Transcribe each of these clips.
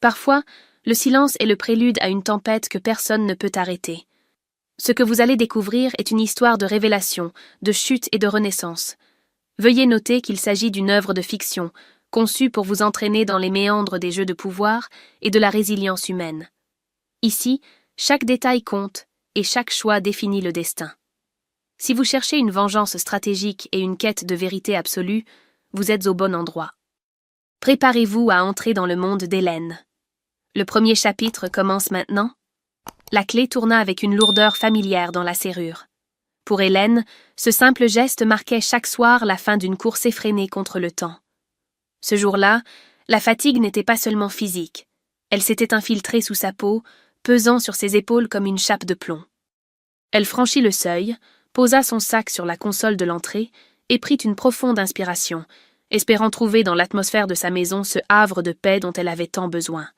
Parfois, le silence est le prélude à une tempête que personne ne peut arrêter. Ce que vous allez découvrir est une histoire de révélation, de chute et de renaissance. Veuillez noter qu'il s'agit d'une œuvre de fiction, conçue pour vous entraîner dans les méandres des jeux de pouvoir et de la résilience humaine. Ici, chaque détail compte et chaque choix définit le destin. Si vous cherchez une vengeance stratégique et une quête de vérité absolue, vous êtes au bon endroit. Préparez-vous à entrer dans le monde d'Hélène. Le premier chapitre commence maintenant. La clé tourna avec une lourdeur familière dans la serrure. Pour Hélène, ce simple geste marquait chaque soir la fin d'une course effrénée contre le temps. Ce jour-là, la fatigue n'était pas seulement physique. Elle s'était infiltrée sous sa peau, pesant sur ses épaules comme une chape de plomb. Elle franchit le seuil, posa son sac sur la console de l'entrée et prit une profonde inspiration, espérant trouver dans l'atmosphère de sa maison ce havre de paix dont elle avait tant besoin.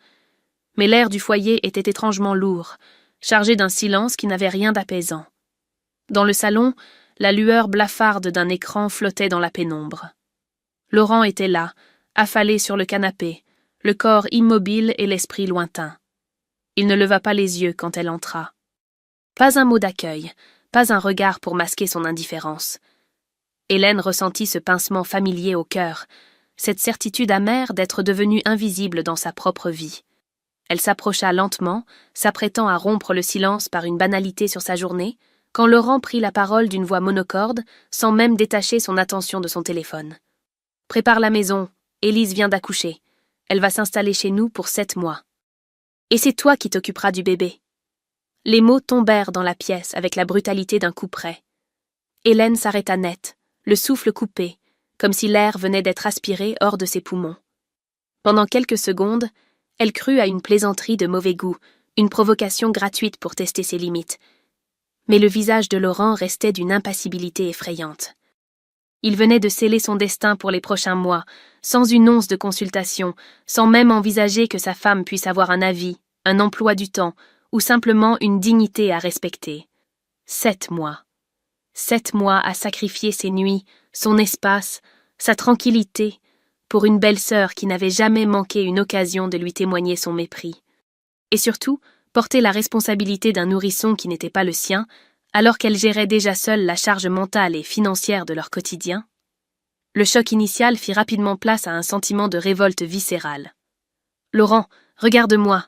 Mais l'air du foyer était étrangement lourd, chargé d'un silence qui n'avait rien d'apaisant. Dans le salon, la lueur blafarde d'un écran flottait dans la pénombre. Laurent était là, affalé sur le canapé, le corps immobile et l'esprit lointain. Il ne leva pas les yeux quand elle entra. Pas un mot d'accueil, pas un regard pour masquer son indifférence. Hélène ressentit ce pincement familier au cœur, cette certitude amère d'être devenue invisible dans sa propre vie. Elle s'approcha lentement, s'apprêtant à rompre le silence par une banalité sur sa journée, quand Laurent prit la parole d'une voix monocorde, sans même détacher son attention de son téléphone. « Prépare la maison, Élise vient d'accoucher. Elle va s'installer chez nous pour 7 mois. Et c'est toi qui t'occuperas du bébé. » Les mots tombèrent dans la pièce avec la brutalité d'un coup près. Hélène s'arrêta net, le souffle coupé, comme si l'air venait d'être aspiré hors de ses poumons. Pendant quelques secondes, elle crut à une plaisanterie de mauvais goût, une provocation gratuite pour tester ses limites. Mais le visage de Laurent restait d'une impassibilité effrayante. Il venait de sceller son destin pour les prochains mois, sans une once de consultation, sans même envisager que sa femme puisse avoir un avis, un emploi du temps, ou simplement une dignité à respecter. 7 mois. 7 mois à sacrifier ses nuits, son espace, sa tranquillité, pour une belle-sœur qui n'avait jamais manqué une occasion de lui témoigner son mépris. Et surtout, porter la responsabilité d'un nourrisson qui n'était pas le sien, alors qu'elle gérait déjà seule la charge mentale et financière de leur quotidien. Le choc initial fit rapidement place à un sentiment de révolte viscérale. « Laurent, regarde-moi »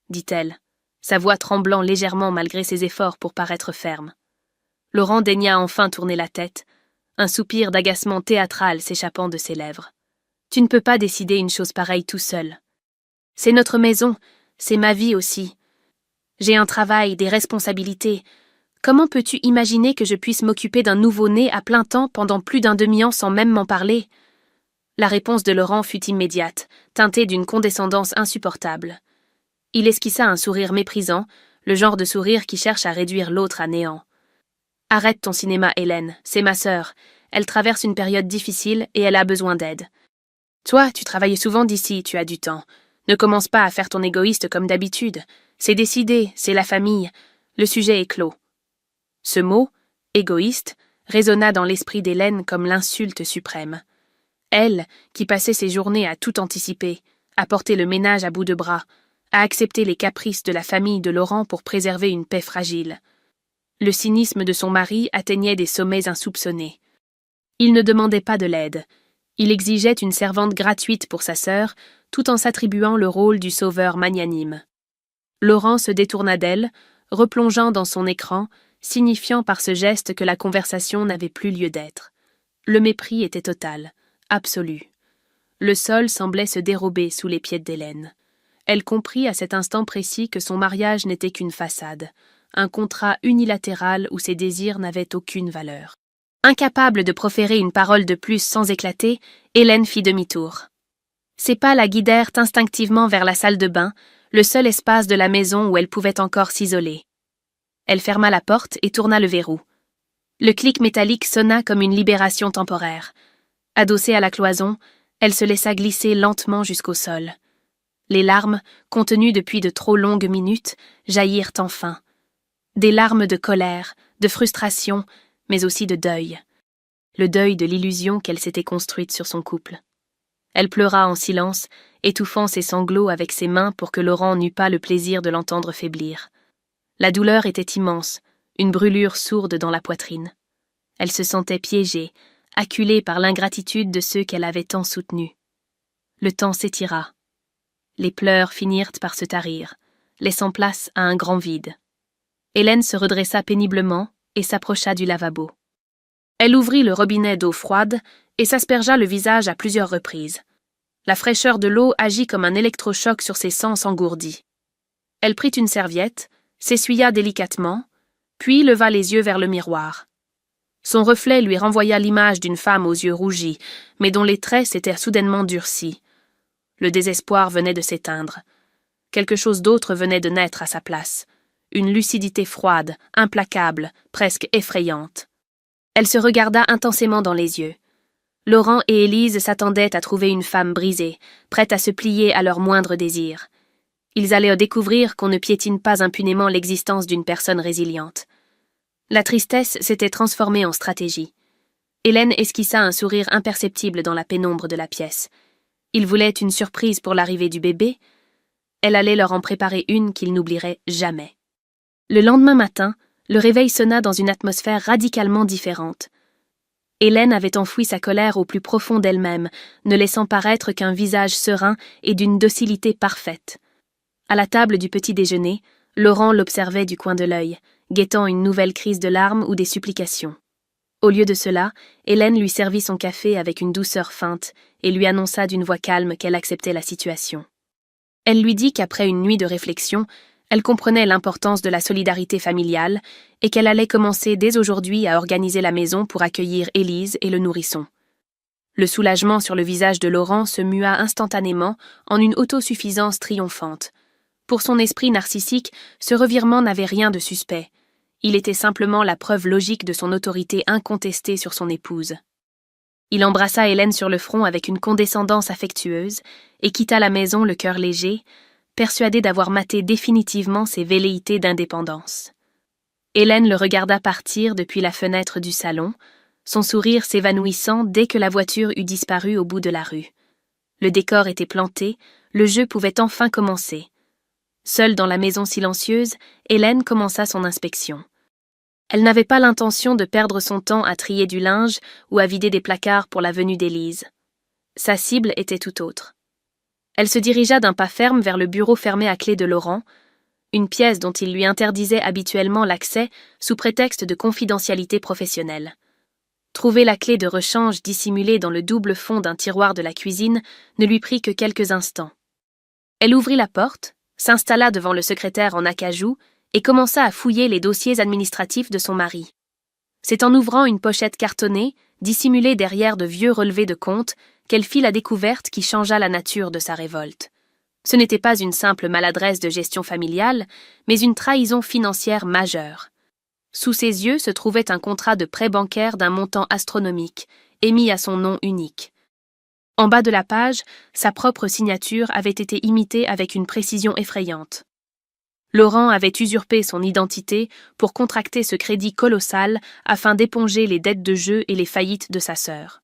dit-elle, sa voix tremblant légèrement malgré ses efforts pour paraître ferme. Laurent daigna enfin tourner la tête, un soupir d'agacement théâtral s'échappant de ses lèvres. « Tu ne peux pas décider une chose pareille tout seul. C'est notre maison, c'est ma vie aussi. J'ai un travail, des responsabilités. Comment peux-tu imaginer que je puisse m'occuper d'un nouveau-né à plein temps pendant plus d'un demi-an sans même m'en parler ?» La réponse de Laurent fut immédiate, teintée d'une condescendance insupportable. Il esquissa un sourire méprisant, le genre de sourire qui cherche à réduire l'autre à néant. « Arrête ton cinéma, Hélène, c'est ma sœur. Elle traverse une période difficile et elle a besoin d'aide. Toi, tu travailles souvent d'ici, tu as du temps. Ne commence pas à faire ton égoïste comme d'habitude. C'est décidé, c'est la famille. Le sujet est clos. » Ce mot, égoïste, résonna dans l'esprit d'Hélène comme l'insulte suprême. Elle, qui passait ses journées à tout anticiper, à porter le ménage à bout de bras, à accepter les caprices de la famille de Laurent pour préserver une paix fragile. Le cynisme de son mari atteignait des sommets insoupçonnés. Il ne demandait pas de l'aide. Il exigeait une servante gratuite pour sa sœur, tout en s'attribuant le rôle du sauveur magnanime. Laurent se détourna d'elle, replongeant dans son écran, signifiant par ce geste que la conversation n'avait plus lieu d'être. Le mépris était total, absolu. Le sol semblait se dérober sous les pieds d'Hélène. Elle comprit à cet instant précis que son mariage n'était qu'une façade, un contrat unilatéral où ses désirs n'avaient aucune valeur. Incapable de proférer une parole de plus sans éclater, Hélène fit demi-tour. Ses pas la guidèrent instinctivement vers la salle de bain, le seul espace de la maison où elle pouvait encore s'isoler. Elle ferma la porte et tourna le verrou. Le clic métallique sonna comme une libération temporaire. Adossée à la cloison, elle se laissa glisser lentement jusqu'au sol. Les larmes, contenues depuis de trop longues minutes, jaillirent enfin. Des larmes de colère, de frustration, mais aussi de deuil. Le deuil de l'illusion qu'elle s'était construite sur son couple. Elle pleura en silence, étouffant ses sanglots avec ses mains pour que Laurent n'eût pas le plaisir de l'entendre faiblir. La douleur était immense, une brûlure sourde dans la poitrine. Elle se sentait piégée, acculée par l'ingratitude de ceux qu'elle avait tant soutenus. Le temps s'étira. Les pleurs finirent par se tarir, laissant place à un grand vide. Hélène se redressa péniblement et s'approcha du lavabo. Elle ouvrit le robinet d'eau froide et s'aspergea le visage à plusieurs reprises. La fraîcheur de l'eau agit comme un électrochoc sur ses sens engourdis. Elle prit une serviette, s'essuya délicatement, puis leva les yeux vers le miroir. Son reflet lui renvoya l'image d'une femme aux yeux rougis, mais dont les traits s'étaient soudainement durcis. Le désespoir venait de s'éteindre. Quelque chose d'autre venait de naître à sa place. Une lucidité froide, implacable, presque effrayante. Elle se regarda intensément dans les yeux. Laurent et Élise s'attendaient à trouver une femme brisée, prête à se plier à leur moindre désir. Ils allaient découvrir qu'on ne piétine pas impunément l'existence d'une personne résiliente. La tristesse s'était transformée en stratégie. Hélène esquissa un sourire imperceptible dans la pénombre de la pièce. Ils voulaient une surprise pour l'arrivée du bébé. Elle allait leur en préparer une qu'ils n'oublieraient jamais. Le lendemain matin, le réveil sonna dans une atmosphère radicalement différente. Hélène avait enfoui sa colère au plus profond d'elle-même, ne laissant paraître qu'un visage serein et d'une docilité parfaite. À la table du petit déjeuner, Laurent l'observait du coin de l'œil, guettant une nouvelle crise de larmes ou des supplications. Au lieu de cela, Hélène lui servit son café avec une douceur feinte et lui annonça d'une voix calme qu'elle acceptait la situation. Elle lui dit qu'après une nuit de réflexion, elle comprenait l'importance de la solidarité familiale et qu'elle allait commencer dès aujourd'hui à organiser la maison pour accueillir Élise et le nourrisson. Le soulagement sur le visage de Laurent se mua instantanément en une autosuffisance triomphante. Pour son esprit narcissique, ce revirement n'avait rien de suspect. Il était simplement la preuve logique de son autorité incontestée sur son épouse. Il embrassa Hélène sur le front avec une condescendance affectueuse et quitta la maison le cœur léger, persuadé d'avoir maté définitivement ses velléités d'indépendance. Hélène le regarda partir depuis la fenêtre du salon, son sourire s'évanouissant dès que la voiture eut disparu au bout de la rue. Le décor était planté, le jeu pouvait enfin commencer. Seule dans la maison silencieuse, Hélène commença son inspection. Elle n'avait pas l'intention de perdre son temps à trier du linge ou à vider des placards pour la venue d'Élise. Sa cible était tout autre. Elle se dirigea d'un pas ferme vers le bureau fermé à clé de Laurent, une pièce dont il lui interdisait habituellement l'accès sous prétexte de confidentialité professionnelle. Trouver la clé de rechange dissimulée dans le double fond d'un tiroir de la cuisine ne lui prit que quelques instants. Elle ouvrit la porte, s'installa devant le secrétaire en acajou et commença à fouiller les dossiers administratifs de son mari. C'est en ouvrant une pochette cartonnée, dissimulée derrière de vieux relevés de compte, qu'elle fit la découverte qui changea la nature de sa révolte. Ce n'était pas une simple maladresse de gestion familiale, mais une trahison financière majeure. Sous ses yeux se trouvait un contrat de prêt bancaire d'un montant astronomique, émis à son nom unique. En bas de la page, sa propre signature avait été imitée avec une précision effrayante. Laurent avait usurpé son identité pour contracter ce crédit colossal afin d'éponger les dettes de jeu et les faillites de sa sœur.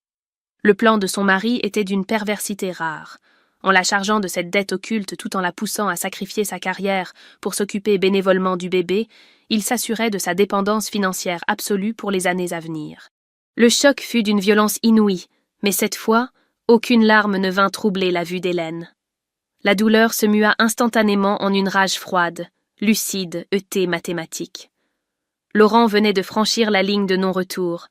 Le plan de son mari était d'une perversité rare. En la chargeant de cette dette occulte tout en la poussant à sacrifier sa carrière pour s'occuper bénévolement du bébé, il s'assurait de sa dépendance financière absolue pour les années à venir. Le choc fut d'une violence inouïe, mais cette fois, aucune larme ne vint troubler la vue d'Hélène. La douleur se mua instantanément en une rage froide, lucide, mathématique. Laurent venait de franchir la ligne de non-retour.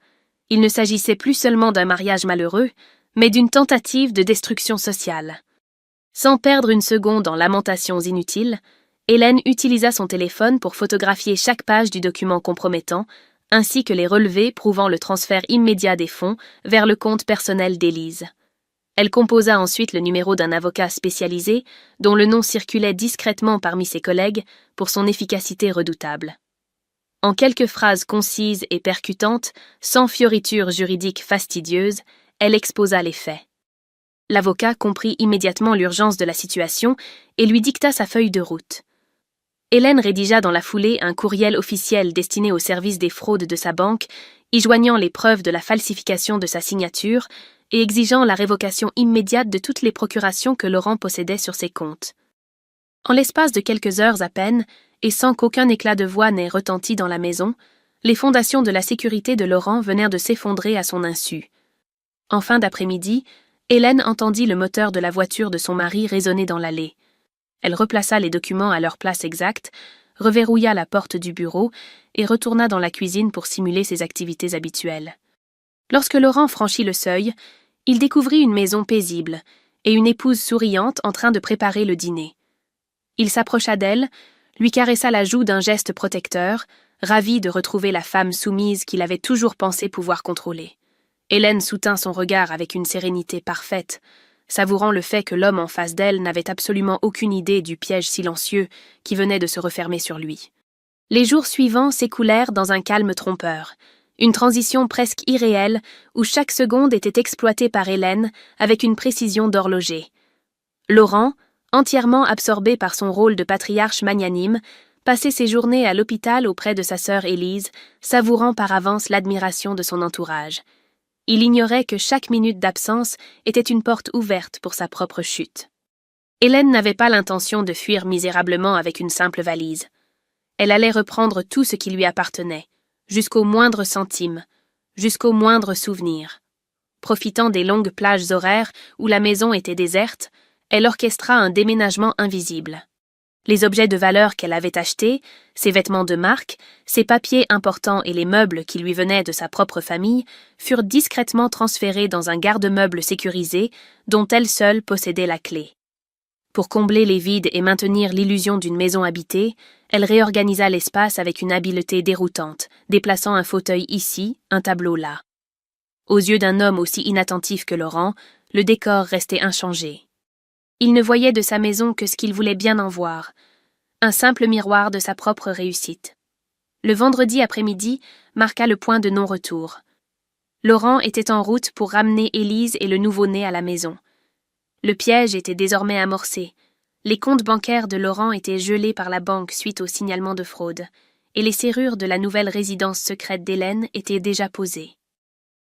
Il ne s'agissait plus seulement d'un mariage malheureux, mais d'une tentative de destruction sociale. Sans perdre une seconde en lamentations inutiles, Hélène utilisa son téléphone pour photographier chaque page du document compromettant, ainsi que les relevés prouvant le transfert immédiat des fonds vers le compte personnel d'Élise. Elle composa ensuite le numéro d'un avocat spécialisé, dont le nom circulait discrètement parmi ses collègues pour son efficacité redoutable. En quelques phrases concises et percutantes, sans fioritures juridiques fastidieuses, elle exposa les faits. L'avocat comprit immédiatement l'urgence de la situation et lui dicta sa feuille de route. Hélène rédigea dans la foulée un courriel officiel destiné au service des fraudes de sa banque y joignant les preuves de la falsification de sa signature et exigeant la révocation immédiate de toutes les procurations que Laurent possédait sur ses comptes. En l'espace de quelques heures à peine, et sans qu'aucun éclat de voix n'ait retenti dans la maison, les fondations de la sécurité de Laurent venèrent de s'effondrer à son insu. En fin d'après-midi, Hélène entendit le moteur de la voiture de son mari résonner dans l'allée. Elle replaça les documents à leur place exacte, reverrouilla la porte du bureau et retourna dans la cuisine pour simuler ses activités habituelles. Lorsque Laurent franchit le seuil, il découvrit une maison paisible et une épouse souriante en train de préparer le dîner. Il s'approcha d'elle, lui caressa la joue d'un geste protecteur, ravi de retrouver la femme soumise qu'il avait toujours pensé pouvoir contrôler. Hélène soutint son regard avec une sérénité parfaite, savourant le fait que l'homme en face d'elle n'avait absolument aucune idée du piège silencieux qui venait de se refermer sur lui. Les jours suivants s'écoulèrent dans un calme trompeur, une transition presque irréelle où chaque seconde était exploitée par Hélène avec une précision d'horloger. Laurent, entièrement absorbé par son rôle de patriarche magnanime, passait ses journées à l'hôpital auprès de sa sœur Élise, savourant par avance l'admiration de son entourage. Il ignorait que chaque minute d'absence était une porte ouverte pour sa propre chute. Hélène n'avait pas l'intention de fuir misérablement avec une simple valise. Elle allait reprendre tout ce qui lui appartenait, jusqu'au moindre centime, jusqu'au moindre souvenir. Profitant des longues plages horaires où la maison était déserte, elle orchestra un déménagement invisible. Les objets de valeur qu'elle avait achetés, ses vêtements de marque, ses papiers importants et les meubles qui lui venaient de sa propre famille, furent discrètement transférés dans un garde-meuble sécurisé dont elle seule possédait la clé. Pour combler les vides et maintenir l'illusion d'une maison habitée, elle réorganisa l'espace avec une habileté déroutante, déplaçant un fauteuil ici, un tableau là. Aux yeux d'un homme aussi inattentif que Laurent, le décor restait inchangé. Il ne voyait de sa maison que ce qu'il voulait bien en voir, un simple miroir de sa propre réussite. Le vendredi après-midi marqua le point de non-retour. Laurent était en route pour ramener Élise et le nouveau-né à la maison. Le piège était désormais amorcé. Les comptes bancaires de Laurent étaient gelés par la banque suite au signalement de fraude, et les serrures de la nouvelle résidence secrète d'Hélène étaient déjà posées.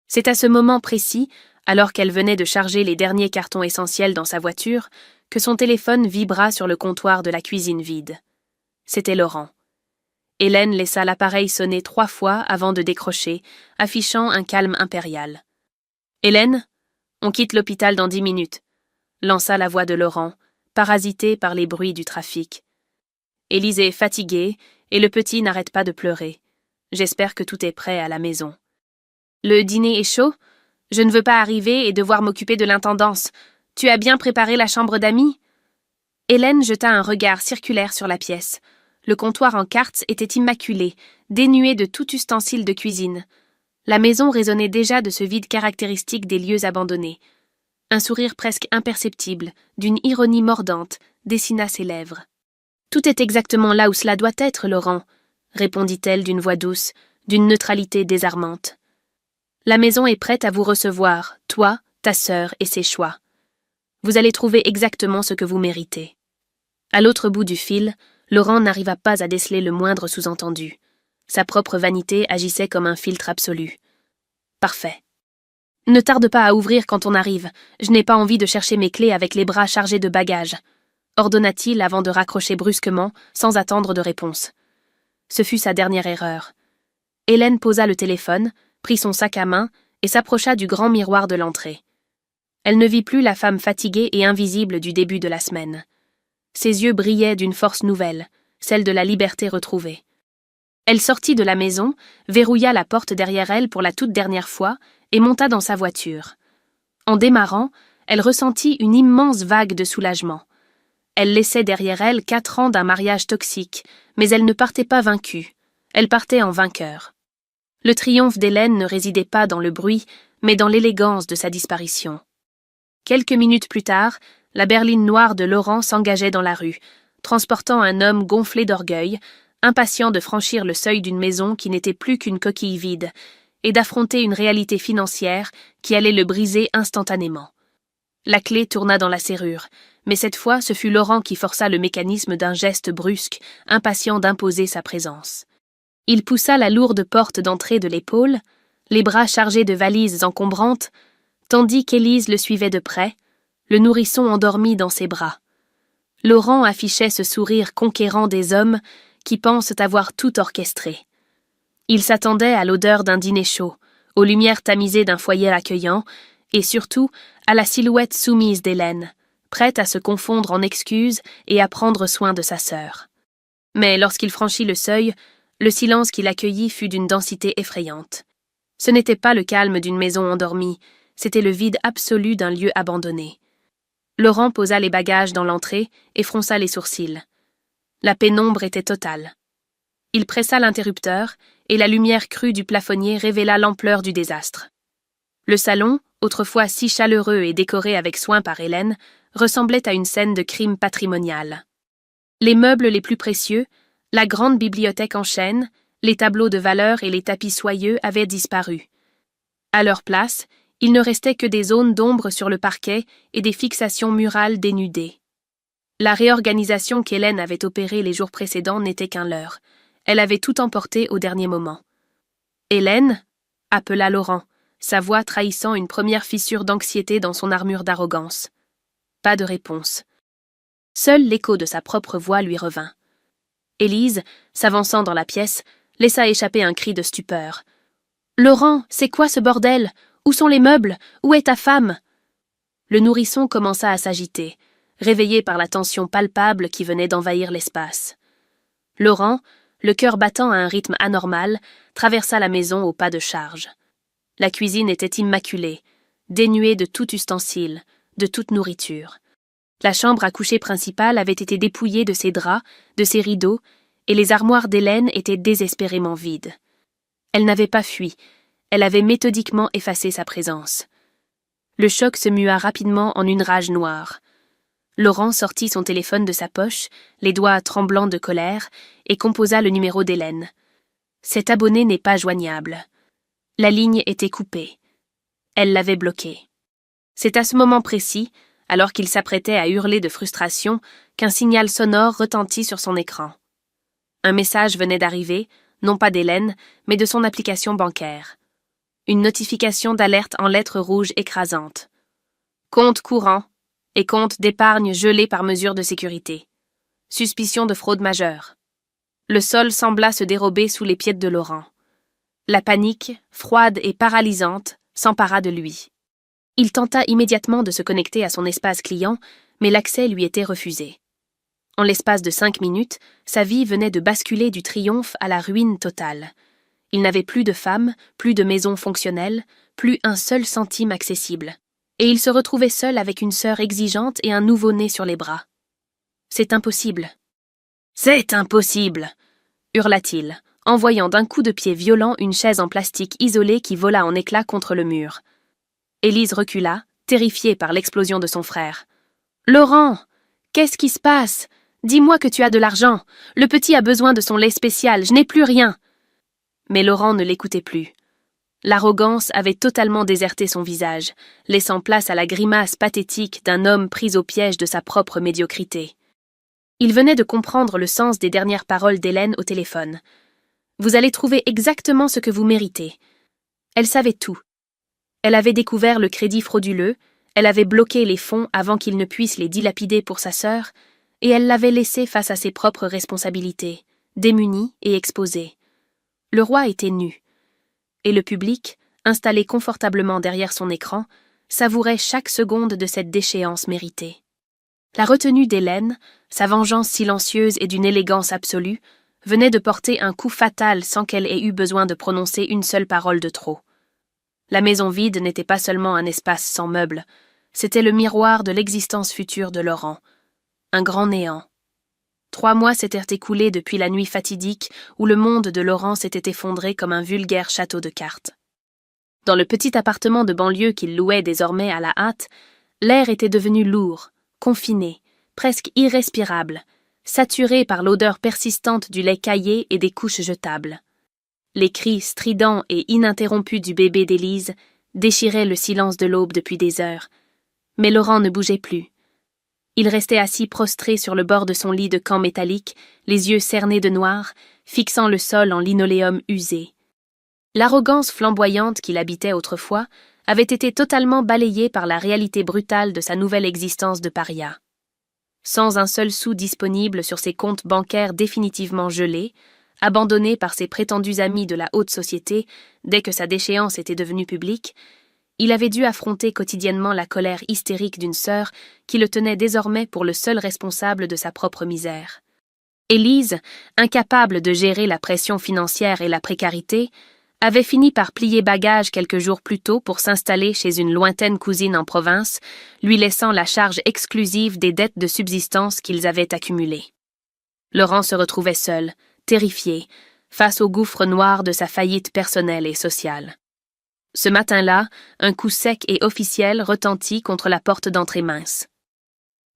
C'est à ce moment précis, alors qu'elle venait de charger les derniers cartons essentiels dans sa voiture, que son téléphone vibra sur le comptoir de la cuisine vide. C'était Laurent. Hélène laissa l'appareil sonner 3 fois avant de décrocher, affichant un calme impérial. « Hélène, on quitte l'hôpital dans 10 minutes », lança la voix de Laurent, parasité par les bruits du trafic. « Élise est fatiguée et le petit n'arrête pas de pleurer. J'espère que tout est prêt à la maison. »« Le dîner est chaud ? Je ne veux pas arriver et devoir m'occuper de l'intendance. Tu as bien préparé la chambre d'amis ?» Hélène jeta un regard circulaire sur la pièce. Le comptoir en quartz était immaculé, dénué de tout ustensile de cuisine. La maison résonnait déjà de ce vide caractéristique des lieux abandonnés. Un sourire presque imperceptible, d'une ironie mordante, dessina ses lèvres. « Tout est exactement là où cela doit être, Laurent, » répondit-elle d'une voix douce, d'une neutralité désarmante. « La maison est prête à vous recevoir, toi, ta sœur et ses choix. Vous allez trouver exactement ce que vous méritez. » À l'autre bout du fil, Laurent n'arriva pas à déceler le moindre sous-entendu. Sa propre vanité agissait comme un filtre absolu. « Parfait. Ne tarde pas à ouvrir quand on arrive. Je n'ai pas envie de chercher mes clés avec les bras chargés de bagages, » ordonna-t-il avant de raccrocher brusquement, sans attendre de réponse. Ce fut sa dernière erreur. Hélène posa le téléphone, prit son sac à main et s'approcha du grand miroir de l'entrée. Elle ne vit plus la femme fatiguée et invisible du début de la semaine. Ses yeux brillaient d'une force nouvelle, celle de la liberté retrouvée. Elle sortit de la maison, verrouilla la porte derrière elle pour la toute dernière fois et monta dans sa voiture. En démarrant, elle ressentit une immense vague de soulagement. Elle laissait derrière elle 4 ans d'un mariage toxique, mais elle ne partait pas vaincue. Elle partait en vainqueur. Le triomphe d'Hélène ne résidait pas dans le bruit, mais dans l'élégance de sa disparition. Quelques minutes plus tard, la berline noire de Laurent s'engageait dans la rue, transportant un homme gonflé d'orgueil, impatient de franchir le seuil d'une maison qui n'était plus qu'une coquille vide, et d'affronter une réalité financière qui allait le briser instantanément. La clé tourna dans la serrure, mais cette fois ce fut Laurent qui força le mécanisme d'un geste brusque, impatient d'imposer sa présence. Il poussa la lourde porte d'entrée de l'épaule, les bras chargés de valises encombrantes, tandis qu'Élise le suivait de près, le nourrisson endormi dans ses bras. Laurent affichait ce sourire conquérant des hommes qui pensent avoir tout orchestré. Il s'attendait à l'odeur d'un dîner chaud, aux lumières tamisées d'un foyer accueillant, et surtout à la silhouette soumise d'Hélène, prête à se confondre en excuses et à prendre soin de sa sœur. Mais lorsqu'il franchit le seuil, le silence qui l'accueillit fut d'une densité effrayante. Ce n'était pas le calme d'une maison endormie, c'était le vide absolu d'un lieu abandonné. Laurent posa les bagages dans l'entrée et fronça les sourcils. La pénombre était totale. Il pressa l'interrupteur, et la lumière crue du plafonnier révéla l'ampleur du désastre. Le salon, autrefois si chaleureux et décoré avec soin par Hélène, ressemblait à une scène de crime patrimonial. Les meubles les plus précieux, la grande bibliothèque en chêne, les tableaux de valeur et les tapis soyeux avaient disparu. À leur place, il ne restait que des zones d'ombre sur le parquet et des fixations murales dénudées. La réorganisation qu'Hélène avait opérée les jours précédents n'était qu'un leurre. Elle avait tout emporté au dernier moment. « Hélène » appela Laurent, sa voix trahissant une première fissure d'anxiété dans son armure d'arrogance. Pas de réponse. Seul l'écho de sa propre voix lui revint. Élise, s'avançant dans la pièce, laissa échapper un cri de stupeur. « Laurent, c'est quoi ce bordel? Où sont les meubles? Où est ta femme ?» Le nourrisson commença à s'agiter, réveillé par la tension palpable qui venait d'envahir l'espace. Laurent, le cœur battant à un rythme anormal, traversa la maison au pas de charge. La cuisine était immaculée, dénuée de tout ustensile, de toute nourriture. La chambre à coucher principale avait été dépouillée de ses draps, de ses rideaux, et les armoires d'Hélène étaient désespérément vides. Elle n'avait pas fui, elle avait méthodiquement effacé sa présence. Le choc se mua rapidement en une rage noire. Laurent sortit son téléphone de sa poche, les doigts tremblants de colère, et composa le numéro d'Hélène. Cet abonné n'est pas joignable. La ligne était coupée. Elle l'avait bloqué. C'est à ce moment précis, alors qu'il s'apprêtait à hurler de frustration, qu'un signal sonore retentit sur son écran. Un message venait d'arriver, non pas d'Hélène, mais de son application bancaire. Une notification d'alerte en lettres rouges écrasantes. Compte courant et compte d'épargne gelé par mesure de sécurité. Suspicion de fraude majeure. Le sol sembla se dérober sous les pieds de Laurent. La panique, froide et paralysante, s'empara de lui. Il tenta immédiatement de se connecter à son espace client, mais l'accès lui était refusé. En l'espace de 5 minutes, sa vie venait de basculer du triomphe à la ruine totale. Il n'avait plus de femme, plus de maison fonctionnelle, plus un seul centime accessible. Et il se retrouvait seul avec une sœur exigeante et un nouveau-né sur les bras. « C'est impossible. »« C'est impossible !» hurla-t-il, envoyant d'un coup de pied violent une chaise en plastique isolée qui vola en éclats contre le mur. Élise recula, terrifiée par l'explosion de son frère. « Laurent, qu'est-ce qui se passe? Dis-moi que tu as de l'argent. Le petit a besoin de son lait spécial, je n'ai plus rien. » Mais Laurent ne l'écoutait plus. L'arrogance avait totalement déserté son visage, laissant place à la grimace pathétique d'un homme pris au piège de sa propre médiocrité. Il venait de comprendre le sens des dernières paroles d'Hélène au téléphone. « Vous allez trouver exactement ce que vous méritez. » Elle savait tout. Elle avait découvert le crédit frauduleux, elle avait bloqué les fonds avant qu'il ne puisse les dilapider pour sa sœur, et elle l'avait laissé face à ses propres responsabilités, démuni et exposé. Le roi était nu. Et le public, installé confortablement derrière son écran, savourait chaque seconde de cette déchéance méritée. La retenue d'Hélène, sa vengeance silencieuse et d'une élégance absolue, venait de porter un coup fatal sans qu'elle ait eu besoin de prononcer une seule parole de trop. La maison vide n'était pas seulement un espace sans meubles, c'était le miroir de l'existence future de Laurent. Un grand néant. 3 mois s'étaient écoulés depuis la nuit fatidique où le monde de Laurent s'était effondré comme un vulgaire château de cartes. Dans le petit appartement de banlieue qu'il louait désormais à la hâte, l'air était devenu lourd, confiné, presque irrespirable, saturé par l'odeur persistante du lait caillé et des couches jetables. Les cris stridents et ininterrompus du bébé d'Élise déchiraient le silence de l'aube depuis des heures, mais Laurent ne bougeait plus. Il restait assis prostré sur le bord de son lit de camp métallique, les yeux cernés de noir, fixant le sol en linoléum usé. L'arrogance flamboyante qui l'habitait autrefois avait été totalement balayée par la réalité brutale de sa nouvelle existence de paria. Sans un seul sou disponible sur ses comptes bancaires définitivement gelés, abandonné par ses prétendus amis de la haute société dès que sa déchéance était devenue publique, il avait dû affronter quotidiennement la colère hystérique d'une sœur qui le tenait désormais pour le seul responsable de sa propre misère. Élise, incapable de gérer la pression financière et la précarité, avait fini par plier bagage quelques jours plus tôt pour s'installer chez une lointaine cousine en province, lui laissant la charge exclusive des dettes de subsistance qu'ils avaient accumulées. Laurent se retrouvait seul, terrifié, face au gouffre noir de sa faillite personnelle et sociale. Ce matin-là, un coup sec et officiel retentit contre la porte d'entrée mince.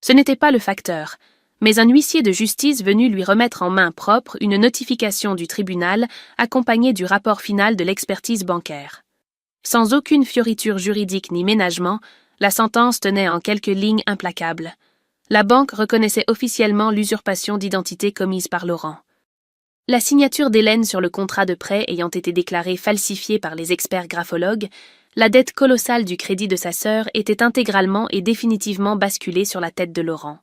Ce n'était pas le facteur, mais un huissier de justice venu lui remettre en main propre une notification du tribunal accompagnée du rapport final de l'expertise bancaire. Sans aucune fioriture juridique ni ménagement, la sentence tenait en quelques lignes implacables. La banque reconnaissait officiellement l'usurpation d'identité commise par Laurent. La signature d'Hélène sur le contrat de prêt ayant été déclarée falsifiée par les experts graphologues, la dette colossale du crédit de sa sœur était intégralement et définitivement basculée sur la tête de Laurent.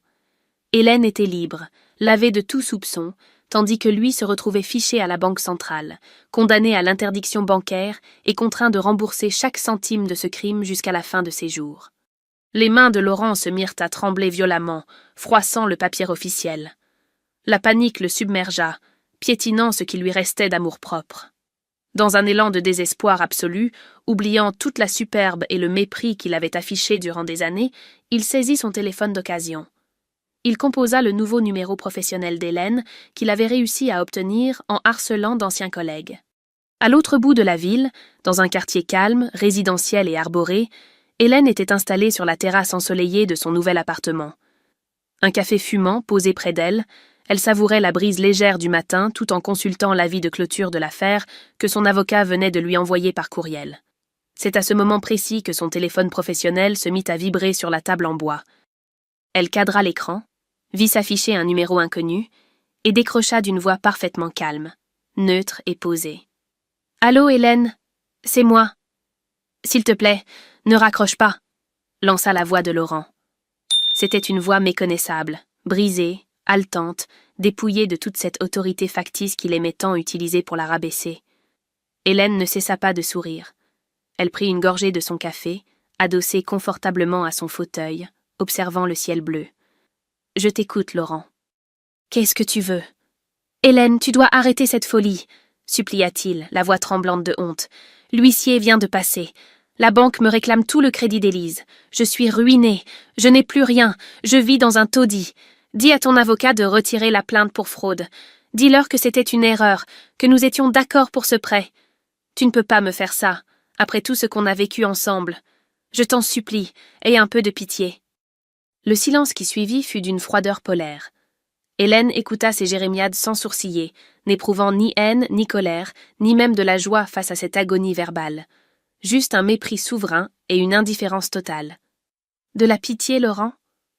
Hélène était libre, lavée de tout soupçon, tandis que lui se retrouvait fiché à la banque centrale, condamné à l'interdiction bancaire et contraint de rembourser chaque centime de ce crime jusqu'à la fin de ses jours. Les mains de Laurent se mirent à trembler violemment, froissant le papier officiel. La panique le submergea, piétinant ce qui lui restait d'amour-propre. Dans un élan de désespoir absolu, oubliant toute la superbe et le mépris qu'il avait affiché durant des années, il saisit son téléphone d'occasion. Il composa le nouveau numéro professionnel d'Hélène qu'il avait réussi à obtenir en harcelant d'anciens collègues. À l'autre bout de la ville, dans un quartier calme, résidentiel et arboré, Hélène était installée sur la terrasse ensoleillée de son nouvel appartement. Un café fumant posé près d'elle, elle savourait la brise légère du matin tout en consultant l'avis de clôture de l'affaire que son avocat venait de lui envoyer par courriel. C'est à ce moment précis que son téléphone professionnel se mit à vibrer sur la table en bois. Elle cadra l'écran, vit s'afficher un numéro inconnu et décrocha d'une voix parfaitement calme, neutre et posée. « Allô, Hélène, c'est moi. S'il te plaît, ne raccroche pas, » lança la voix de Laurent. C'était une voix méconnaissable, brisée, haletante, dépouillée de toute cette autorité factice qu'il aimait tant utiliser pour la rabaisser. Hélène ne cessa pas de sourire. Elle prit une gorgée de son café, adossée confortablement à son fauteuil, observant le ciel bleu. « Je t'écoute, Laurent. »« Qu'est-ce que tu veux ?»« Hélène, tu dois arrêter cette folie, » supplia-t-il, la voix tremblante de honte. « L'huissier vient de passer. La banque me réclame tout le crédit d'Élise. Je suis ruinée. Je n'ai plus rien. Je vis dans un taudis. Dis à ton avocat de retirer la plainte pour fraude. Dis-leur que c'était une erreur, que nous étions d'accord pour ce prêt. Tu ne peux pas me faire ça, après tout ce qu'on a vécu ensemble. Je t'en supplie, aie un peu de pitié. » Le silence qui suivit fut d'une froideur polaire. Hélène écouta ces jérémiades sans sourciller, n'éprouvant ni haine, ni colère, ni même de la joie face à cette agonie verbale. Juste un mépris souverain et une indifférence totale. « De la pitié, Laurent ?»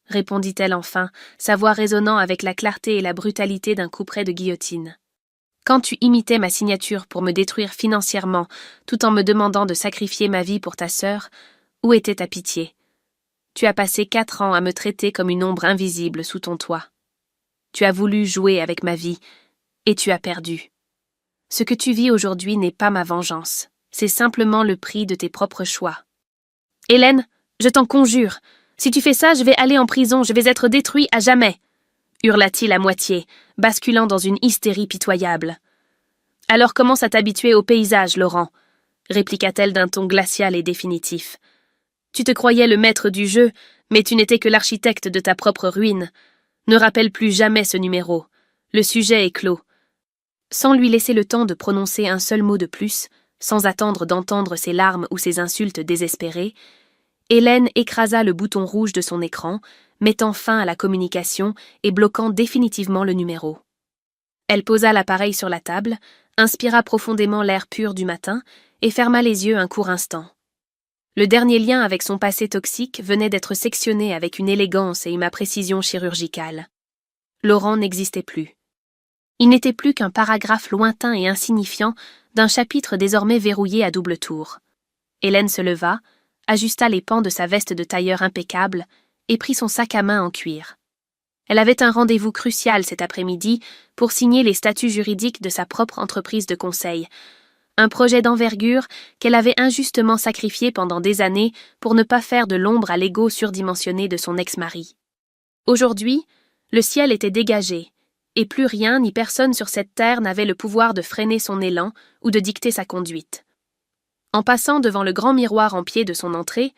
répondit-elle enfin, sa voix résonnant avec la clarté et la brutalité d'un couperet de guillotine. « Quand tu imitais ma signature pour me détruire financièrement, tout en me demandant de sacrifier ma vie pour ta sœur, où était ta pitié? Tu as passé 4 ans à me traiter comme une ombre invisible sous ton toit. Tu as voulu jouer avec ma vie, et tu as perdu. Ce que tu vis aujourd'hui n'est pas ma vengeance, c'est simplement le prix de tes propres choix. Hélène, je t'en conjure, si tu fais ça, je vais aller en prison, je vais être détruit à jamais, hurla-t-il à moitié, basculant dans une hystérie pitoyable. Alors commence à t'habituer au paysage, Laurent, répliqua-t-elle d'un ton glacial et définitif. Tu te croyais le maître du jeu, mais tu n'étais que l'architecte de ta propre ruine. Ne rappelle plus jamais ce numéro. Le sujet est clos. Sans lui laisser le temps de prononcer un seul mot de plus, sans attendre d'entendre ses larmes ou ses insultes désespérées, Hélène écrasa le bouton rouge de son écran, mettant fin à la communication et bloquant définitivement le numéro. Elle posa l'appareil sur la table, inspira profondément l'air pur du matin et ferma les yeux un court instant. Le dernier lien avec son passé toxique venait d'être sectionné avec une élégance et une précision chirurgicale. Laurent n'existait plus. Il n'était plus qu'un paragraphe lointain et insignifiant d'un chapitre désormais verrouillé à double tour. Hélène se leva, ajusta les pans de sa veste de tailleur impeccable et prit son sac à main en cuir. Elle avait un rendez-vous crucial cet après-midi pour signer les statuts juridiques de sa propre entreprise de conseil, un projet d'envergure qu'elle avait injustement sacrifié pendant des années pour ne pas faire de l'ombre à l'ego surdimensionné de son ex-mari. Aujourd'hui, le ciel était dégagé, et plus rien ni personne sur cette terre n'avait le pouvoir de freiner son élan ou de dicter sa conduite. En passant devant le grand miroir en pied de son entrée,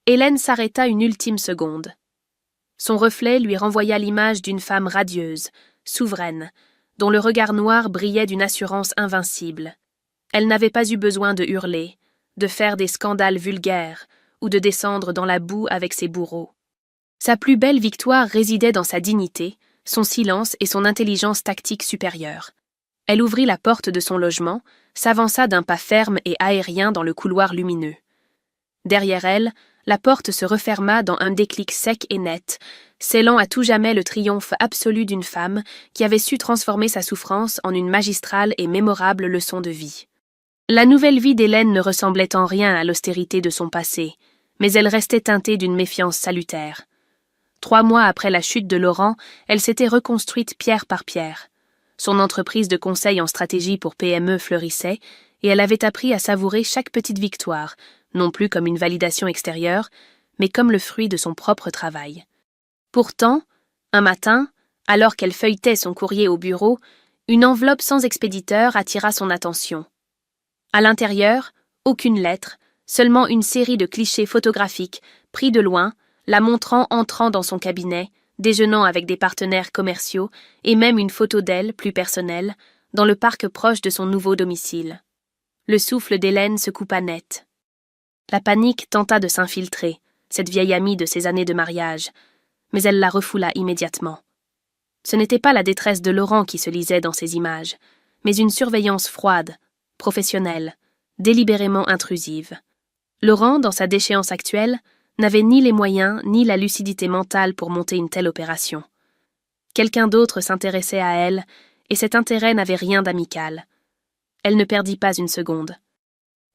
Hélène s'arrêta une ultime seconde. Son reflet lui renvoya l'image d'une femme radieuse, souveraine, dont le regard noir brillait d'une assurance invincible. Elle n'avait pas eu besoin de hurler, de faire des scandales vulgaires ou de descendre dans la boue avec ses bourreaux. Sa plus belle victoire résidait dans sa dignité, son silence et son intelligence tactique supérieure. Elle ouvrit la porte de son logement, s'avança d'un pas ferme et aérien dans le couloir lumineux. Derrière elle, la porte se referma dans un déclic sec et net, scellant à tout jamais le triomphe absolu d'une femme qui avait su transformer sa souffrance en une magistrale et mémorable leçon de vie. La nouvelle vie d'Hélène ne ressemblait en rien à l'austérité de son passé, mais elle restait teintée d'une méfiance salutaire. 3 mois après la chute de Laurent, elle s'était reconstruite pierre par pierre. Son entreprise de conseil en stratégie pour PME fleurissait, et elle avait appris à savourer chaque petite victoire, non plus comme une validation extérieure, mais comme le fruit de son propre travail. Pourtant, un matin, alors qu'elle feuilletait son courrier au bureau, une enveloppe sans expéditeur attira son attention. À l'intérieur, aucune lettre, seulement une série de clichés photographiques, pris de loin, la montrant entrant dans son cabinet, déjeunant avec des partenaires commerciaux, et même une photo d'elle, plus personnelle, dans le parc proche de son nouveau domicile. Le souffle d'Hélène se coupa net. La panique tenta de s'infiltrer, cette vieille amie de ses années de mariage, mais elle la refoula immédiatement. Ce n'était pas la détresse de Laurent qui se lisait dans ces images, mais une surveillance froide, professionnelle, délibérément intrusive. Laurent, dans sa déchéance actuelle, n'avait ni les moyens ni la lucidité mentale pour monter une telle opération. Quelqu'un d'autre s'intéressait à elle, et cet intérêt n'avait rien d'amical. Elle ne perdit pas une seconde.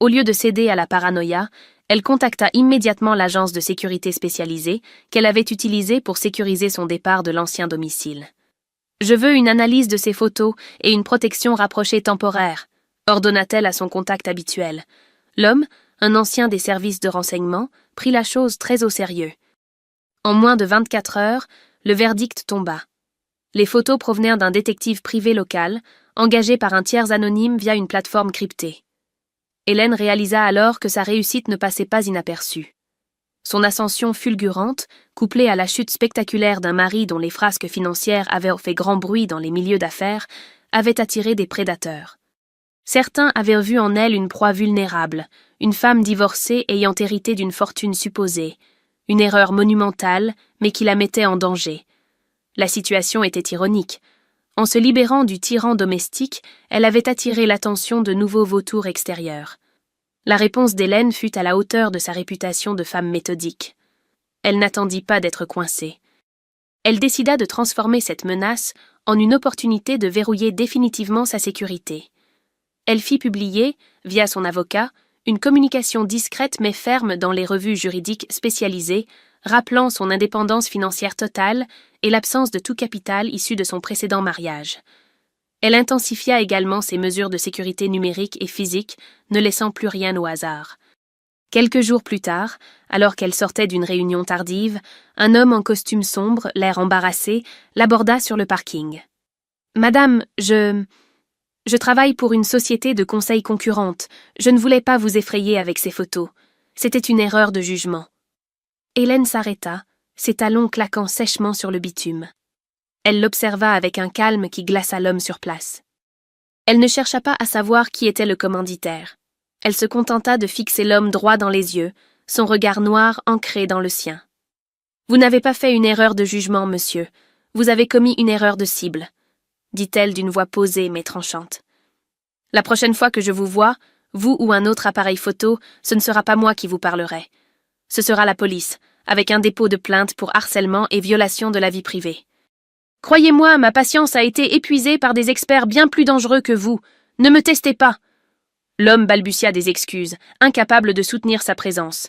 Au lieu de céder à la paranoïa, elle contacta immédiatement l'agence de sécurité spécialisée qu'elle avait utilisée pour sécuriser son départ de l'ancien domicile. « Je veux une analyse de ces photos et une protection rapprochée temporaire », ordonna-t-elle à son contact habituel. L'homme, un ancien des services de renseignement, prit la chose très au sérieux. En moins de 24 heures, le verdict tomba. Les photos provenaient d'un détective privé local, engagé par un tiers anonyme via une plateforme cryptée. Hélène réalisa alors que sa réussite ne passait pas inaperçue. Son ascension fulgurante, couplée à la chute spectaculaire d'un mari dont les frasques financières avaient fait grand bruit dans les milieux d'affaires, avait attiré des prédateurs. Certains avaient vu en elle une proie vulnérable, une femme divorcée ayant hérité d'une fortune supposée, une erreur monumentale, mais qui la mettait en danger. La situation était ironique. En se libérant du tyran domestique, elle avait attiré l'attention de nouveaux vautours extérieurs. La réponse d'Hélène fut à la hauteur de sa réputation de femme méthodique. Elle n'attendit pas d'être coincée. Elle décida de transformer cette menace en une opportunité de verrouiller définitivement sa sécurité. Elle fit publier, via son avocat, une communication discrète mais ferme dans les revues juridiques spécialisées, rappelant son indépendance financière totale et l'absence de tout capital issu de son précédent mariage. Elle intensifia également ses mesures de sécurité numérique et physique, ne laissant plus rien au hasard. Quelques jours plus tard, alors qu'elle sortait d'une réunion tardive, un homme en costume sombre, l'air embarrassé, l'aborda sur le parking. « Madame, je travaille pour une société de conseil concurrente. Je ne voulais pas vous effrayer avec ces photos. C'était une erreur de jugement. » Hélène s'arrêta, ses talons claquant sèchement sur le bitume. Elle l'observa avec un calme qui glaça l'homme sur place. Elle ne chercha pas à savoir qui était le commanditaire. Elle se contenta de fixer l'homme droit dans les yeux, son regard noir ancré dans le sien. « Vous n'avez pas fait une erreur de jugement, monsieur. Vous avez commis une erreur de cible, » dit-elle d'une voix posée mais tranchante. « La prochaine fois que je vous vois, vous ou un autre appareil photo, ce ne sera pas moi qui vous parlerai. Ce sera la police, avec un dépôt de plainte pour harcèlement et violation de la vie privée. Croyez-moi, ma patience a été épuisée par des experts bien plus dangereux que vous. Ne me testez pas. L'homme balbutia des excuses, incapable de soutenir sa présence.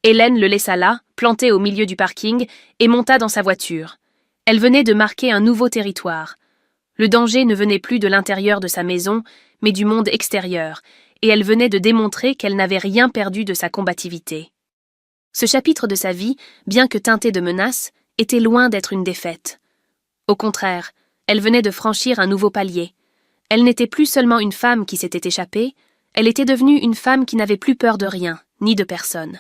Hélène le laissa là, planté au milieu du parking, et monta dans sa voiture. Elle venait de marquer un nouveau territoire. Le danger ne venait plus de l'intérieur de sa maison, mais du monde extérieur, et elle venait de démontrer qu'elle n'avait rien perdu de sa combativité. Ce chapitre de sa vie, bien que teinté de menaces, était loin d'être une défaite. Au contraire, elle venait de franchir un nouveau palier. Elle n'était plus seulement une femme qui s'était échappée, elle était devenue une femme qui n'avait plus peur de rien, ni de personne.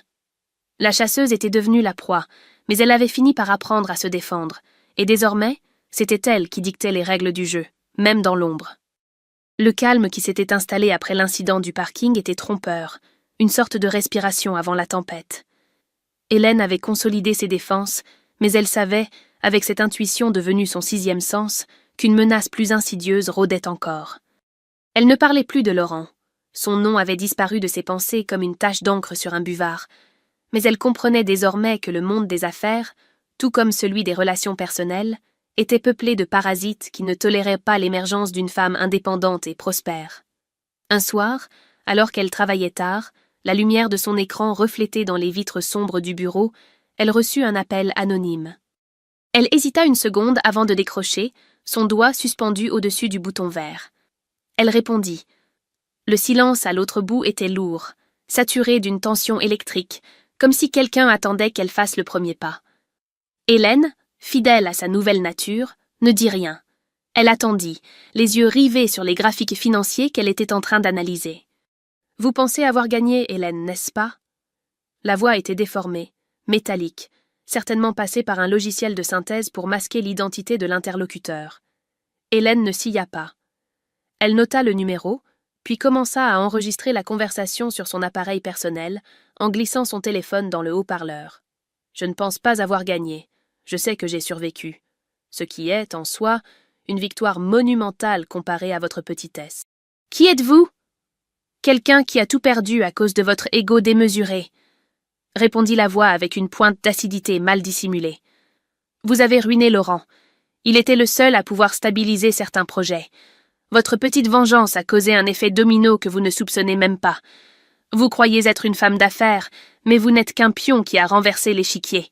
La chasseuse était devenue la proie, mais elle avait fini par apprendre à se défendre, et désormais, c'était elle qui dictait les règles du jeu, même dans l'ombre. Le calme qui s'était installé après l'incident du parking était trompeur, une sorte de respiration avant la tempête. Hélène avait consolidé ses défenses, mais elle savait, avec cette intuition devenue son sixième sens, qu'une menace plus insidieuse rôdait encore. Elle ne parlait plus de Laurent. Son nom avait disparu de ses pensées comme une tache d'encre sur un buvard, mais elle comprenait désormais que le monde des affaires, tout comme celui des relations personnelles, était peuplé de parasites qui ne toléraient pas l'émergence d'une femme indépendante et prospère. Un soir, alors qu'elle travaillait tard, la lumière de son écran reflétée dans les vitres sombres du bureau, elle reçut un appel anonyme. Elle hésita une seconde avant de décrocher, son doigt suspendu au-dessus du bouton vert. Elle répondit. Le silence à l'autre bout était lourd, saturé d'une tension électrique, comme si quelqu'un attendait qu'elle fasse le premier pas. Hélène, fidèle à sa nouvelle nature, ne dit rien. Elle attendit, les yeux rivés sur les graphiques financiers qu'elle était en train d'analyser. « Vous pensez avoir gagné, Hélène, n'est-ce pas ?» La voix était déformée, métallique, certainement passée par un logiciel de synthèse pour masquer l'identité de l'interlocuteur. Hélène ne sia pas. Elle nota le numéro, puis commença à enregistrer la conversation sur son appareil personnel, en glissant son téléphone dans le haut-parleur. « Je ne pense pas avoir gagné. Je sais que j'ai survécu. Ce qui est, en soi, une victoire monumentale comparée à votre petitesse. Qui êtes-vous ? Quelqu'un qui a tout perdu à cause de votre ego démesuré, répondit la voix avec une pointe d'acidité mal dissimulée. Vous avez ruiné Laurent. Il était le seul à pouvoir stabiliser certains projets. Votre petite vengeance a causé un effet domino que vous ne soupçonnez même pas. Vous croyez être une femme d'affaires, mais vous n'êtes qu'un pion qui a renversé l'échiquier.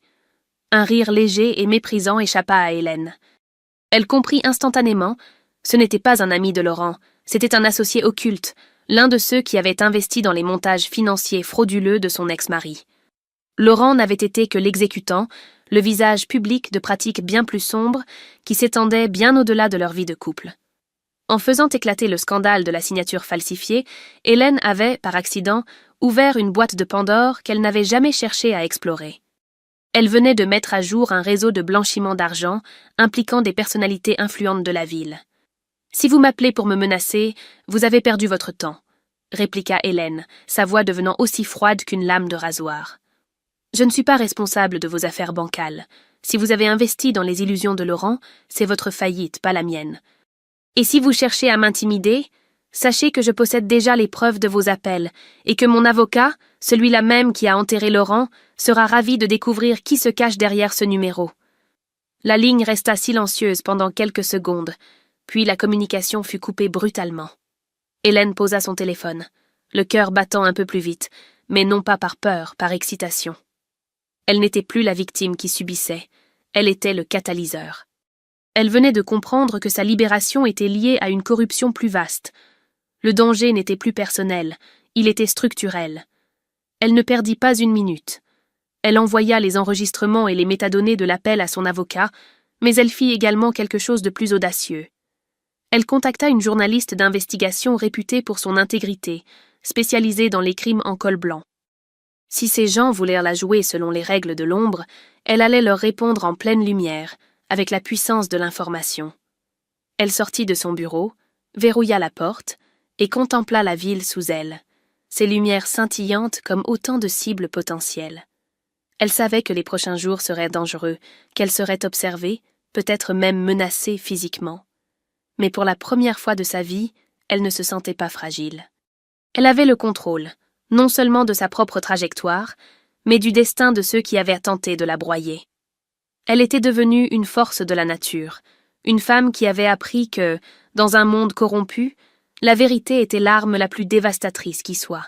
Un rire léger et méprisant échappa à Hélène. Elle comprit instantanément, ce n'était pas un ami de Laurent, c'était un associé occulte, l'un de ceux qui avaient investi dans les montages financiers frauduleux de son ex-mari. Laurent n'avait été que l'exécutant, le visage public de pratiques bien plus sombres, qui s'étendaient bien au-delà de leur vie de couple. En faisant éclater le scandale de la signature falsifiée, Hélène avait, par accident, ouvert une boîte de Pandore qu'elle n'avait jamais cherché à explorer. Elle venait de mettre à jour un réseau de blanchiment d'argent impliquant des personnalités influentes de la ville. « Si vous m'appelez pour me menacer, vous avez perdu votre temps », répliqua Hélène, sa voix devenant aussi froide qu'une lame de rasoir. « Je ne suis pas responsable de vos affaires bancales. Si vous avez investi dans les illusions de Laurent, c'est votre faillite, pas la mienne. Et si vous cherchez à m'intimider, sachez que je possède déjà les preuves de vos appels et que mon avocat, celui-là même qui a enterré Laurent, sera ravi de découvrir qui se cache derrière ce numéro. » La ligne resta silencieuse pendant quelques secondes, puis la communication fut coupée brutalement. Hélène posa son téléphone, le cœur battant un peu plus vite, mais non pas par peur, par excitation. Elle n'était plus la victime qui subissait, elle était le catalyseur. Elle venait de comprendre que sa libération était liée à une corruption plus vaste. Le danger n'était plus personnel, il était structurel. Elle ne perdit pas une minute. Elle envoya les enregistrements et les métadonnées de l'appel à son avocat, mais elle fit également quelque chose de plus audacieux. Elle contacta une journaliste d'investigation réputée pour son intégrité, spécialisée dans les crimes en col blanc. Si ces gens voulaient la jouer selon les règles de l'ombre, elle allait leur répondre en pleine lumière, avec la puissance de l'information. Elle sortit de son bureau, verrouilla la porte et contempla la ville sous elle, ses lumières scintillantes comme autant de cibles potentielles. Elle savait que les prochains jours seraient dangereux, qu'elle serait observée, peut-être même menacée physiquement. Mais pour la première fois de sa vie, elle ne se sentait pas fragile. Elle avait le contrôle, non seulement de sa propre trajectoire, mais du destin de ceux qui avaient tenté de la broyer. Elle était devenue une force de la nature, une femme qui avait appris que, dans un monde corrompu, la vérité était l'arme la plus dévastatrice qui soit.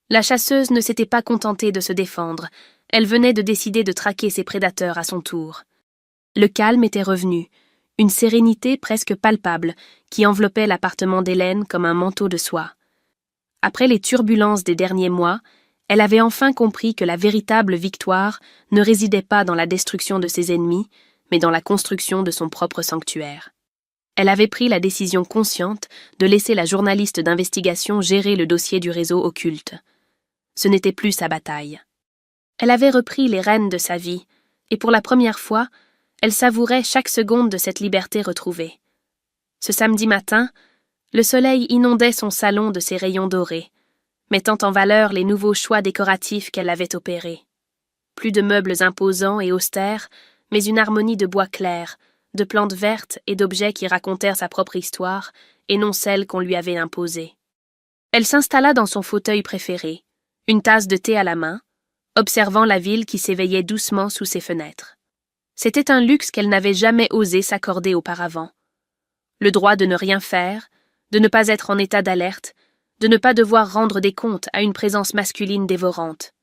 La chasseuse ne s'était pas contentée de se défendre, elle venait de décider de traquer ses prédateurs à son tour. Le calme était revenu, une sérénité presque palpable qui enveloppait l'appartement d'Hélène comme un manteau de soie. Après les turbulences des derniers mois, elle avait enfin compris que la véritable victoire ne résidait pas dans la destruction de ses ennemis, mais dans la construction de son propre sanctuaire. Elle avait pris la décision consciente de laisser la journaliste d'investigation gérer le dossier du réseau occulte. Ce n'était plus sa bataille. Elle avait repris les rênes de sa vie, et pour la première fois, elle savourait chaque seconde de cette liberté retrouvée. Ce samedi matin, le soleil inondait son salon de ses rayons dorés, mettant en valeur les nouveaux choix décoratifs qu'elle avait opérés. Plus de meubles imposants et austères, mais une harmonie de bois clair, de plantes vertes et d'objets qui racontèrent sa propre histoire et non celle qu'on lui avait imposée. Elle s'installa dans son fauteuil préféré, une tasse de thé à la main, observant la ville qui s'éveillait doucement sous ses fenêtres. C'était un luxe qu'elle n'avait jamais osé s'accorder auparavant. Le droit de ne rien faire, de ne pas être en état d'alerte, de ne pas devoir rendre des comptes à une présence masculine dévorante.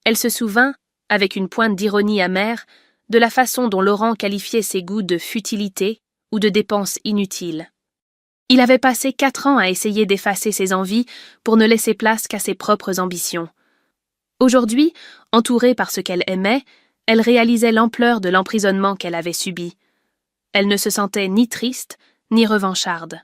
Elle se souvint, avec une pointe d'ironie amère, de la façon dont Laurent qualifiait ses goûts de futilité ou de dépenses inutiles. Il avait passé 4 ans à essayer d'effacer ses envies pour ne laisser place qu'à ses propres ambitions. Aujourd'hui, entourée par ce qu'elle aimait, elle réalisait l'ampleur de l'emprisonnement qu'elle avait subi. Elle ne se sentait ni triste, ni revancharde.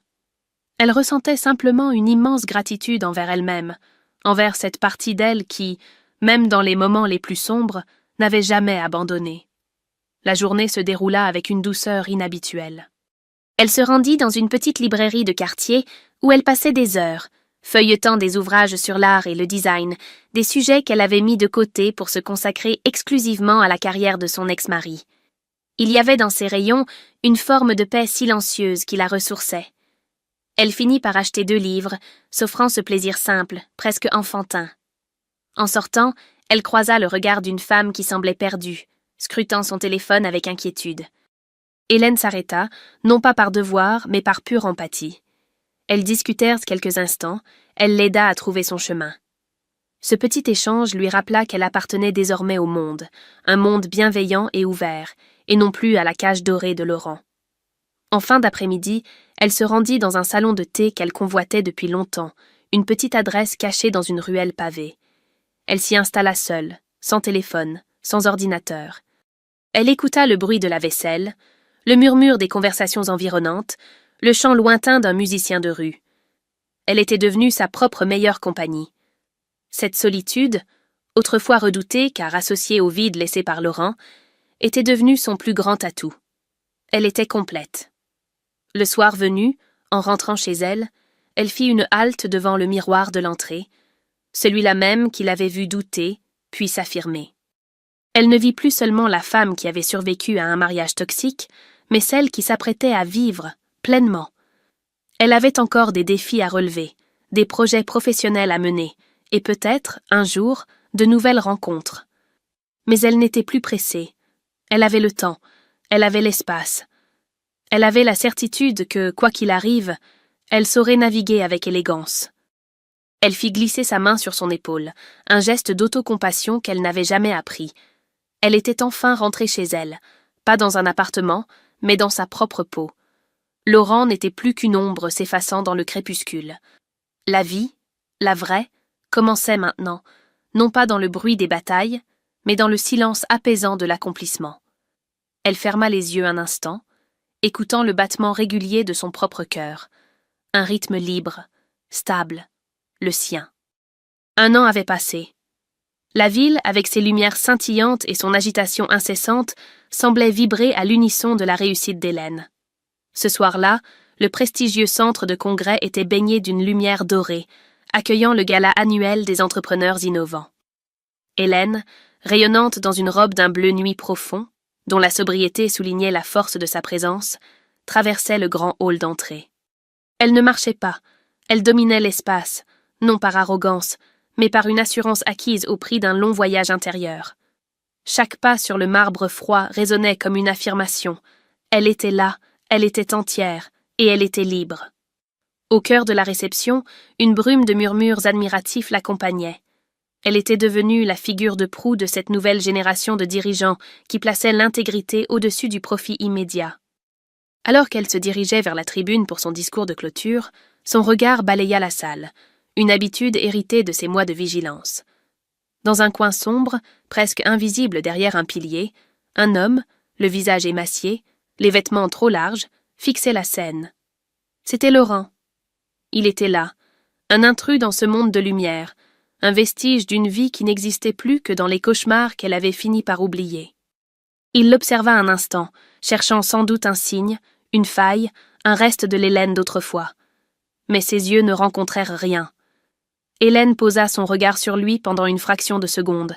Elle ressentait simplement une immense gratitude envers elle-même, envers cette partie d'elle qui, même dans les moments les plus sombres, n'avait jamais abandonné. La journée se déroula avec une douceur inhabituelle. Elle se rendit dans une petite librairie de quartier où elle passait des heures, feuilletant des ouvrages sur l'art et le design, des sujets qu'elle avait mis de côté pour se consacrer exclusivement à la carrière de son ex-mari. Il y avait dans ces rayons une forme de paix silencieuse qui la ressourçait. Elle finit par acheter 2 livres, s'offrant ce plaisir simple, presque enfantin. En sortant, elle croisa le regard d'une femme qui semblait perdue, scrutant son téléphone avec inquiétude. Hélène s'arrêta, non pas par devoir, mais par pure empathie. Elles discutèrent quelques instants, elle l'aida à trouver son chemin. Ce petit échange lui rappela qu'elle appartenait désormais au monde, un monde bienveillant et ouvert, et non plus à la cage dorée de Laurent. En fin d'après-midi, elle se rendit dans un salon de thé qu'elle convoitait depuis longtemps, une petite adresse cachée dans une ruelle pavée. Elle s'y installa seule, sans téléphone, sans ordinateur. Elle écouta le bruit de la vaisselle, le murmure des conversations environnantes, le chant lointain d'un musicien de rue. Elle était devenue sa propre meilleure compagnie. Cette solitude, autrefois redoutée car associée au vide laissé par Laurent, était devenue son plus grand atout. Elle était complète. Le soir venu, en rentrant chez elle, elle fit une halte devant le miroir de l'entrée, celui-là même qui l'avait vue douter, puis s'affirmer. Elle ne vit plus seulement la femme qui avait survécu à un mariage toxique, mais celle qui s'apprêtait à vivre, pleinement. Elle avait encore des défis à relever, des projets professionnels à mener, et peut-être, un jour, de nouvelles rencontres. Mais elle n'était plus pressée. Elle avait le temps, elle avait l'espace. Elle avait la certitude que, quoi qu'il arrive, elle saurait naviguer avec élégance. Elle fit glisser sa main sur son épaule, un geste d'autocompassion qu'elle n'avait jamais appris. Elle était enfin rentrée chez elle, pas dans un appartement, mais dans sa propre peau. Laurent n'était plus qu'une ombre s'effaçant dans le crépuscule. La vie, la vraie, commençait maintenant, non pas dans le bruit des batailles, mais dans le silence apaisant de l'accomplissement. Elle ferma les yeux un instant, écoutant le battement régulier de son propre cœur, un rythme libre, stable, le sien. 1 an avait passé. La ville, avec ses lumières scintillantes et son agitation incessante, semblait vibrer à l'unisson de la réussite d'Hélène. Ce soir-là, le prestigieux centre de congrès était baigné d'une lumière dorée, accueillant le gala annuel des entrepreneurs innovants. Hélène, rayonnante dans une robe d'un bleu nuit profond, dont la sobriété soulignait la force de sa présence, traversait le grand hall d'entrée. Elle ne marchait pas, elle dominait l'espace, non par arrogance, mais par une assurance acquise au prix d'un long voyage intérieur. Chaque pas sur le marbre froid résonnait comme une affirmation. Elle était là, Elle était entière, et elle était libre. Au cœur de la réception, une brume de murmures admiratifs l'accompagnait. Elle était devenue la figure de proue de cette nouvelle génération de dirigeants qui plaçaient l'intégrité au-dessus du profit immédiat. Alors qu'elle se dirigeait vers la tribune pour son discours de clôture, son regard balaya la salle, une habitude héritée de ses mois de vigilance. Dans un coin sombre, presque invisible derrière un pilier, un homme, le visage émacié, les vêtements trop larges, fixait la scène. C'était Laurent. Il était là, un intrus dans ce monde de lumière, un vestige d'une vie qui n'existait plus que dans les cauchemars qu'elle avait fini par oublier. Il l'observa un instant, cherchant sans doute un signe, une faille, un reste de l'Hélène d'autrefois. Mais ses yeux ne rencontrèrent rien. Hélène posa son regard sur lui pendant une fraction de seconde,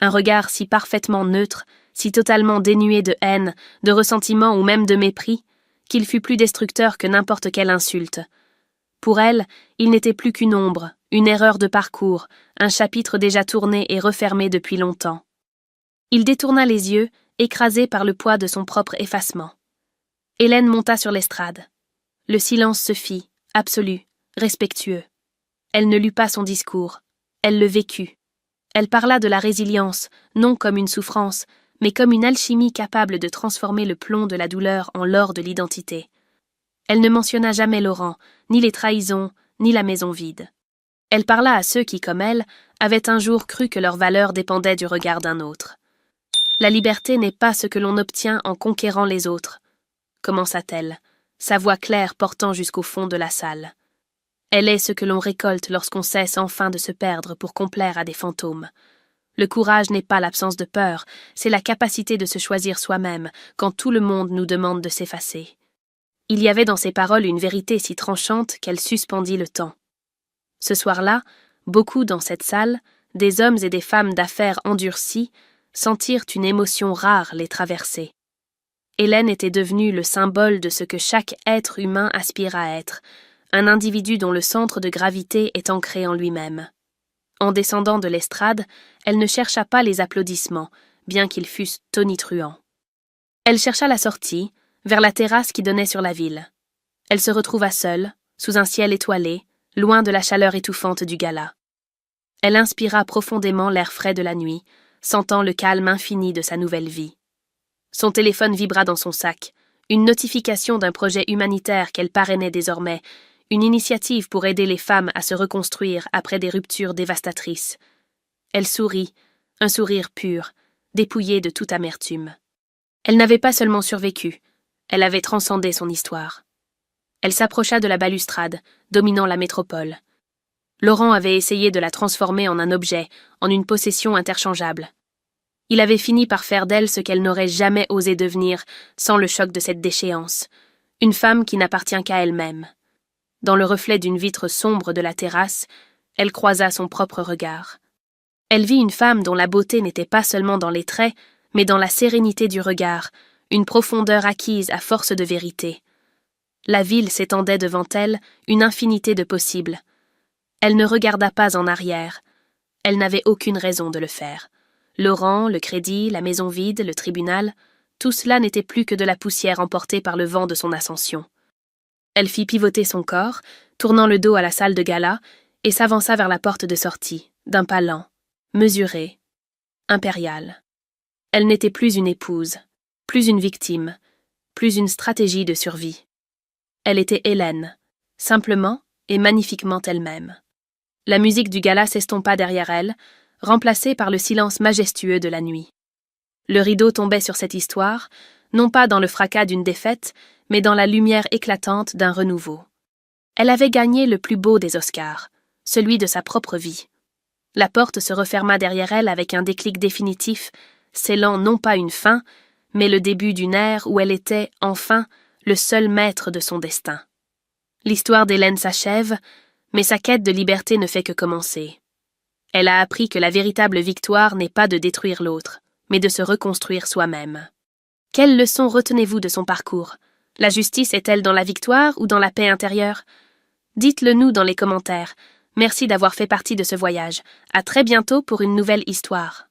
un regard si parfaitement neutre, si totalement dénué de haine, de ressentiment ou même de mépris, qu'il fut plus destructeur que n'importe quelle insulte. Pour elle, il n'était plus qu'une ombre, une erreur de parcours, un chapitre déjà tourné et refermé depuis longtemps. Il détourna les yeux, écrasé par le poids de son propre effacement. Hélène monta sur l'estrade. Le silence se fit, absolu, respectueux. Elle ne lut pas son discours, elle le vécut. Elle parla de la résilience, non comme une souffrance, mais comme une alchimie capable de transformer le plomb de la douleur en l'or de l'identité. Elle ne mentionna jamais Laurent, ni les trahisons, ni la maison vide. Elle parla à ceux qui, comme elle, avaient un jour cru que leur valeur dépendait du regard d'un autre. La liberté n'est pas ce que l'on obtient en conquérant les autres, commença-t-elle, sa voix claire portant jusqu'au fond de la salle. Elle est ce que l'on récolte lorsqu'on cesse enfin de se perdre pour complaire à des fantômes. Le courage n'est pas l'absence de peur, c'est la capacité de se choisir soi-même quand tout le monde nous demande de s'effacer. Il y avait dans ces paroles une vérité si tranchante qu'elle suspendit le temps. Ce soir-là, beaucoup dans cette salle, des hommes et des femmes d'affaires endurcis, sentirent une émotion rare les traverser. Hélène était devenue le symbole de ce que chaque être humain aspire à être, un individu dont le centre de gravité est ancré en lui-même. En descendant de l'estrade, elle ne chercha pas les applaudissements, bien qu'ils fussent tonitruants. Elle chercha la sortie, vers la terrasse qui donnait sur la ville. Elle se retrouva seule, sous un ciel étoilé, loin de la chaleur étouffante du gala. Elle inspira profondément l'air frais de la nuit, sentant le calme infini de sa nouvelle vie. Son téléphone vibra dans son sac, une notification d'un projet humanitaire qu'elle parrainait désormais, une initiative pour aider les femmes à se reconstruire après des ruptures dévastatrices. Elle sourit, un sourire pur, dépouillé de toute amertume. Elle n'avait pas seulement survécu, elle avait transcendé son histoire. Elle s'approcha de la balustrade, dominant la métropole. Laurent avait essayé de la transformer en un objet, en une possession interchangeable. Il avait fini par faire d'elle ce qu'elle n'aurait jamais osé devenir sans le choc de cette déchéance, une femme qui n'appartient qu'à elle-même. Dans le reflet d'une vitre sombre de la terrasse, elle croisa son propre regard. Elle vit une femme dont la beauté n'était pas seulement dans les traits, mais dans la sérénité du regard, une profondeur acquise à force de vérité. La ville s'étendait devant elle, une infinité de possibles. Elle ne regarda pas en arrière. Elle n'avait aucune raison de le faire. Laurent, le crédit, la maison vide, le tribunal, tout cela n'était plus que de la poussière emportée par le vent de son ascension. Elle fit pivoter son corps, tournant le dos à la salle de gala, et s'avança vers la porte de sortie, d'un pas lent, mesuré, impérial. Elle n'était plus une épouse, plus une victime, plus une stratégie de survie. Elle était Hélène, simplement et magnifiquement elle-même. La musique du gala s'estompa derrière elle, remplacée par le silence majestueux de la nuit. Le rideau tombait sur cette histoire, non pas dans le fracas d'une défaite, mais dans la lumière éclatante d'un renouveau. Elle avait gagné le plus beau des Oscars, celui de sa propre vie. La porte se referma derrière elle avec un déclic définitif, scellant non pas une fin, mais le début d'une ère où elle était, enfin, le seul maître de son destin. L'histoire d'Hélène s'achève, mais sa quête de liberté ne fait que commencer. Elle a appris que la véritable victoire n'est pas de détruire l'autre, mais de se reconstruire soi-même. Quelle leçon retenez-vous de son parcours ? La justice est-elle dans la victoire ou dans la paix intérieure ? Dites-le nous dans les commentaires. Merci d'avoir fait partie de ce voyage. À très bientôt pour une nouvelle histoire.